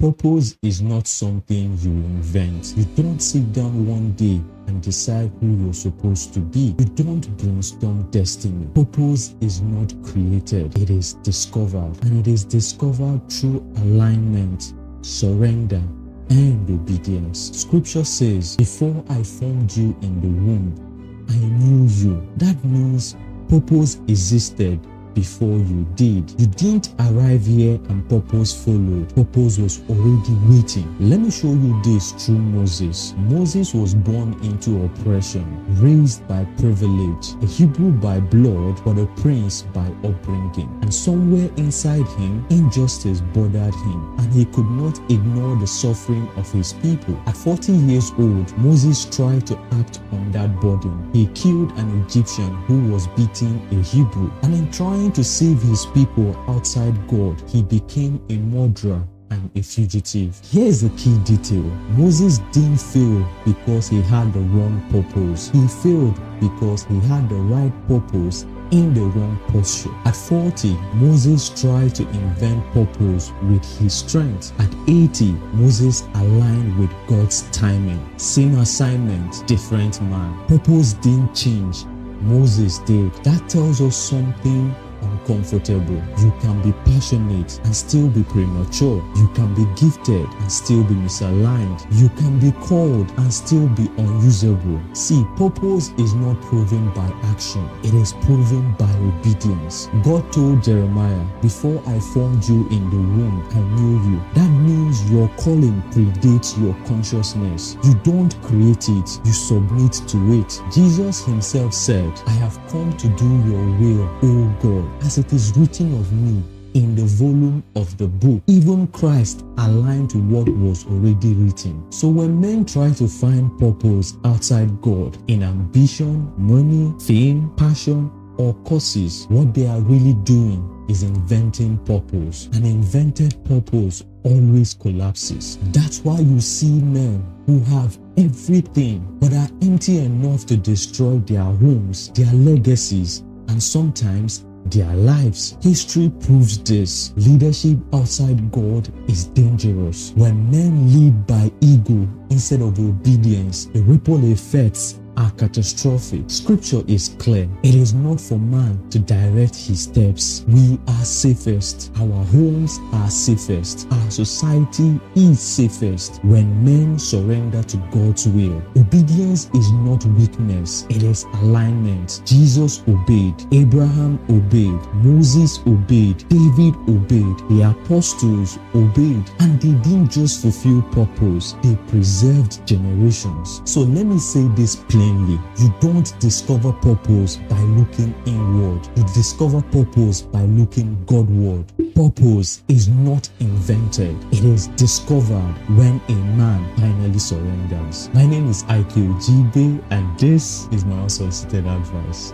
Purpose is not something you invent. You don't sit down one day and decide who you're supposed to be. You don't brainstorm destiny. Purpose is not created, it is discovered. And it is discovered through alignment, surrender, and obedience. Scripture says, before I formed you in the womb, I knew you. That means purpose existed before you did. You didn't arrive here and purpose followed. Purpose was already waiting. Let me show you this through Moses. Moses was born into oppression, raised by privilege, a Hebrew by blood, but a prince by upbringing. And somewhere inside him, injustice bothered him, and he could not ignore the suffering of his people. At 40 years old, Moses tried to act on that burden. He killed an Egyptian who was beating a Hebrew, and in trying to save his people outside God, he became a murderer and a fugitive. Here's the key detail. Moses didn't fail because he had the wrong purpose. He failed because he had the right purpose in the wrong posture. At 40, Moses tried to invent purpose with his strength. At 80, Moses aligned with God's timing. Same assignment, different man. Purpose didn't change. Moses did. That tells us something uncomfortable. You can be passionate and still be premature. You can be gifted and still be misaligned. You can be called and still be unusable. See, purpose is not proven by action. It is proven by obedience. God told Jeremiah, before I formed you in the womb, I knew you. That means your calling predates your consciousness. You don't create it, you submit to it. Jesus himself said, I have come to do your will, O God, as it is written of me in the volume of the book. Even Christ aligned to what was already written. So when men try to find purpose outside God in ambition, money, fame, passion, or causes, what they are really doing is inventing purpose. An invented purpose always collapses. That's why you see men who have everything but are empty enough to destroy their homes, their legacies, and sometimes their lives. History proves this. Leadership outside God is dangerous. When men lead by ego instead of obedience, the ripple effects are catastrophic. Scripture is clear. It is not for man to direct his steps. We are safest. Our homes are safest. Our society is safest when men surrender to God's will. Obedience is not weakness. It is alignment. Jesus obeyed. Abraham obeyed. Moses obeyed. David obeyed. The apostles obeyed. And they didn't just fulfill purpose. They preserved generations. So let me say this plainly. You don't discover purpose by looking inward. You discover purpose by looking Godward. Purpose is not invented. It is discovered when a man finally surrenders. My name is IQ Jibe, and this is my unsolicited advice.